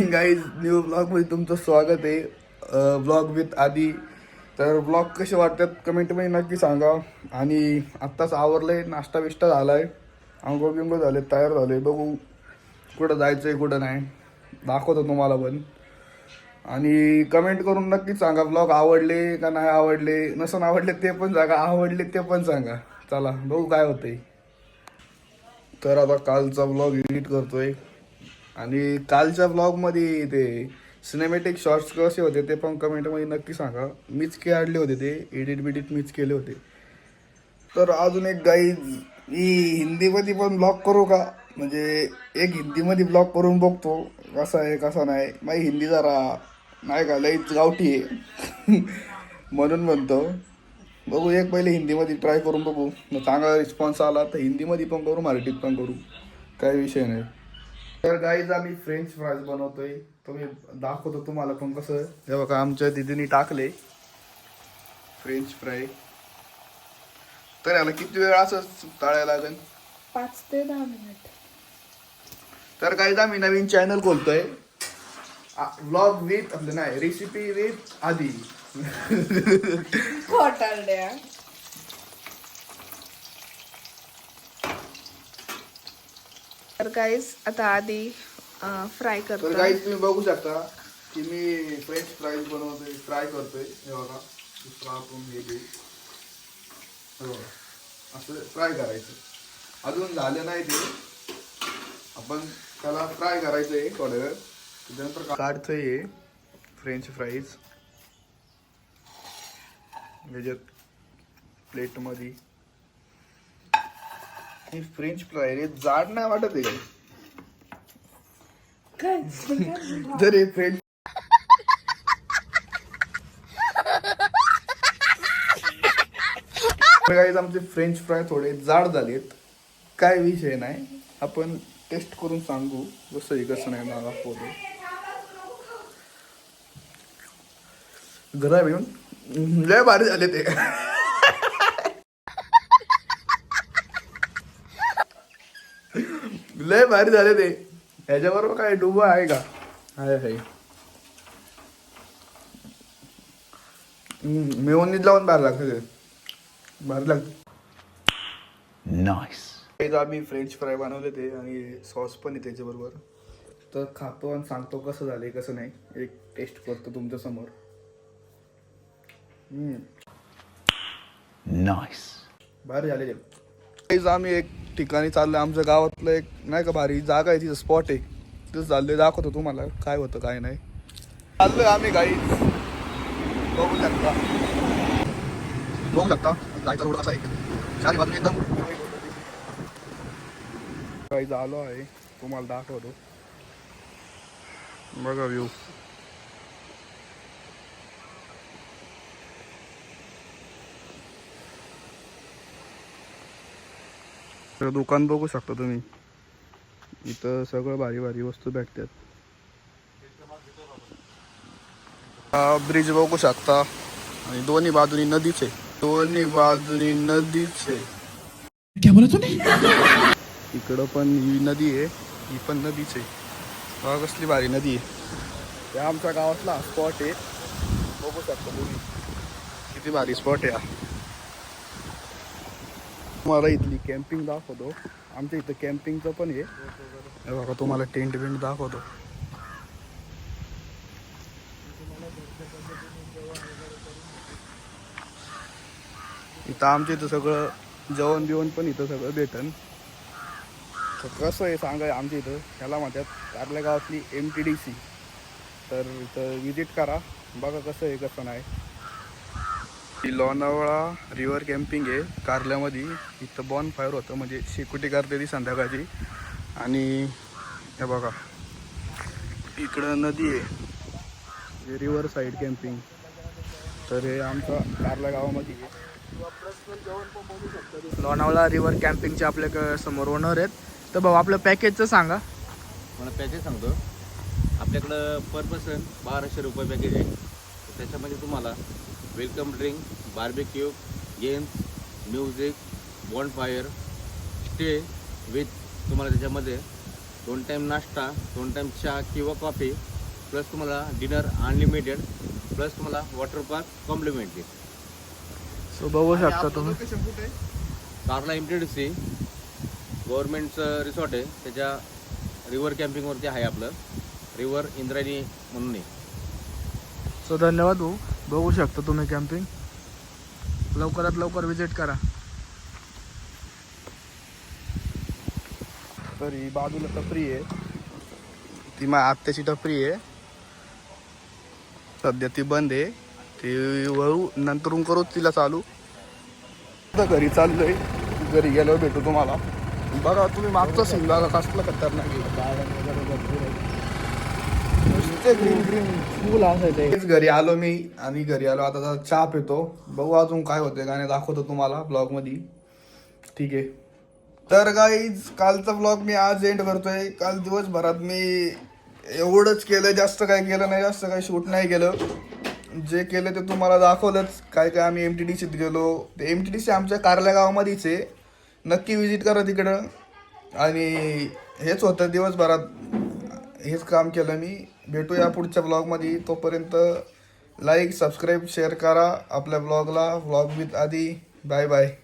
Guys new ब्लॉगमध्ये तुमचं स्वागत आहे. ब्लॉग विथ आदी. तर ब्लॉग कसे वाटतात कमेंटमध्ये नक्की सांगा. आणि आत्ताच आवरलंय, नाश्ता बिष्टा झालाय, आंघोळ बिंघोळ झाले, तयार झाले. बघू कुठं जायचं आहे कुठं नाही, दाखवतो तुम्हाला पण. आणि कमेंट करून नक्कीच सांगा ब्लॉग आवडले का नाही आवडले. नसून आवडले ते पण सांगा, आवडले ते पण सांगा. चला बघू काय होतंय. तर आता कालचा ब्लॉग एडिट करतोय आणि कालच्या ब्लॉगमध्ये ते सिनेमॅटिक शॉर्ट्स कसे होते ते पण कमेंटमध्ये नक्की सांगा. मीच काढले होते ते, एडिट बिडिट मीच केले होते. तर अजून एक गाईज, मी हिंदीमध्ये पण ब्लॉग करू का, म्हणजे एक हिंदीमध्ये ब्लॉग करून बघतो कसा आहे कसा नाही. माझी हिंदी जरा नाही का लईच गावठी आहे म्हणून म्हणतो. बघू एक पहिले हिंदीमध्ये ट्राय करून बघू, मग चांगला रिस्पॉन्स आला तर हिंदीमध्ये पण करू, मराठीत पण करू, काही विषय नाही. तर गाईज आम्ही फ्रेंच फ्राईज बनवतोय. तुम्ही दाखवतो तुम्हाला पण कसं. हे बघा आमच्या दिदीने टाकले फ्रेंच फ्राय. तर याला किती वेळ असं तळायला लागेल? 5 ते 10 मिनिट. तर गाईज आम्ही नवीन चॅनल खोलतोय, व्लॉग विथ आपलं नाही, रेसिपी विथ आदी. खोटारड्या. तर गाईस आता आधी फ्राय तर करतो. गाईज तुम्ही बघू शकता की मी फ्रेंच फ्राईज बनवतोय, ट्राय करतोय. हे बघा दुसरा आपण हे घेऊ. हे बघा असं फ्राय करायचं. अजून झालं नाही ते, आपण त्याला फ्राय करायचं आहे थोड्या वेळ. त्याच्यानंतर काढतोय हे फ्रेंच फ्राईज ह्याच्यात प्लेटमध्ये. हे फ्रेंच फ्राय रे जाड नाही वाटत आहे काय जर हे फ्रेंच गाईज आमचे फ्रेंच फ्राय थोडे जाड झालेत, काय विषय नाही, आपण टेस्ट करून सांगू कसं आहे कसं नाही. मला फोटो घरा येऊन लय भारी झाले ते. लय भारी झाले ते. ह्याच्याबरोबर काय डुबा आहे का? आहे आहे. मेयोनीज लावून भारी लागतं ते, भारी लागतं. नाईस. आम्ही फ्रेंच फ्राय बनवले ते आणि सॉस पण आहे त्याच्याबरोबर. तर खातो आणि सांगतो कसं झालंय कसं नाही. एक टेस्ट करतो तुमच्या समोर. नाईस, भारी झाले ते. आम्ही एक ठिकाणी चाललोय, आमच्या गावातलं एक नाही का भारी जागा आहे, तिथं स्पॉट आहे, तिथं चाललोय. दाखवतो तुम्हाला काय होतं काय नाही. चाललोय आम्ही गाईज, बघू शकता बघू शकता. जायचा रोड असा आहे, चारी बाजूने एकदम गाईज आलो आहे, तुम्हाला दाखवतो. बघा व्ह्यू. तर दुकान बघू शकता तुम्ही, इथं सगळं भारी भारी वस्तू भेटतात. ब्रिज बघू शकता आणि दोन्ही बाजूनी नदीच आहे, दोन्ही बाजूनी नदीच आहे. क्या बोला तूने? इकडं पण ही नदी आहे, ही पण नदीच आहे. बघा कसली भारी नदी आहे. ते आमच्या गावातला स्पॉट आहे, बघू शकता तुम्ही किती भारी स्पॉट आहे. तुम्हाला इथली कॅम्पिंग दाखवतो. आमच्या इथं कॅम्पिंगचं पण आहे. हे बघा तुम्हाला टेंट बिंट दाखवतो. इथं आमच्या इथं सगळं जेवण बिवण पण इथं सगळं भेटन. तर कसं आहे सांगा, आमच्या इथं ह्याला म्हणतात आपल्या गावातली MTDC. तर इथं विजिट करा, बघा कसं आहे कसं नाही. लोणावळा रिव्हर कॅम्पिंग आहे कारल्यामध्ये. इथं बॉन फायर होतं, म्हणजे शेकोटी करते ती संध्याकाळची. आणि हे बघा इकडं नदी आहे, रिव्हर साईड कॅम्पिंग. तर हे आमच्या कारल्या गावामध्ये आहे. लोणावळा रिव्हर कॅम्पिंगचे आपल्या समोर ओनर आहेत. तर भाऊ आपलं पॅकेजचं सांगा. मला पॅकेज सांगतो. आपल्याकडं पर पर्सन 1200 रुपये पॅकेज आहे. त्याच्यामध्ये तुम्हाला welcome drink, barbecue, games, music, bonfire, stay with तुम्हाला त्याच्यामध्ये 2 टाईम नाश्ता, 2 टाईम चहा किंवा कॉफी, प्लस तुम्हाला डिनर अनलिमिटेड, प्लस तुम्हाला वॉटर पार्क कॉम्प्लिमेंटरी. सो बघू शकता तुम्ही. लोकेशन कुठे आहे? कारला MTDC गव्हर्नमेंटचं रिसॉर्ट आहे, त्याच्या रिव्हर कॅम्पिंगवरती आहे आपलं, रिव्हर इंद्रायणी म्हणून आहे. सो धन्यवाद भाऊ. बघू शकता तुम्ही कॅम्पिंग. लवकरात लवकर विजिट करा. तर ही बाजूला टपरी आहे, ती माझ्या आत्याची टपरी आहे. सध्या ती बंद आहे, ती वळू नंतरून करूच तिला चालू. आता घरी चाललोय, घरी गेल्यावर भेटू तुम्हाला. बघा तुम्ही मागचा सीन बघा कसलं खतरनाक आहे. नुसते ग्रीन ग्रीन फुल असायचं. तेच घरी आलो मी, आणि घरी आलो आता जरा चहा पितो. बघू अजून काय होते, गाणे दाखवतो तुम्हाला ब्लॉग मध्ये. ठीक आहे. तर गाईज कालचा ब्लॉग मी आज एंड करतोय. काल दिवसभरात मी एवढंच केलं, जास्त काय केलं नाही, जास्त काही शूट नाही केलं. जे केलं ते तुम्हाला दाखवलंच. काय काय आम्ही MTDCत गेलो. ते MTDC आमच्या कारल्या गावामध्येच आहे, नक्की विजिट करा तिकडं. आणि हेच होतं दिवसभरात, हेच काम केलं मी. भेटूया पुढच्या ब्लॉगमध्ये. तोपर्यंत लाईक सबस्क्राईब शेअर करा आपल्या ब्लॉगला. Vlog with Aadi. Bye bye.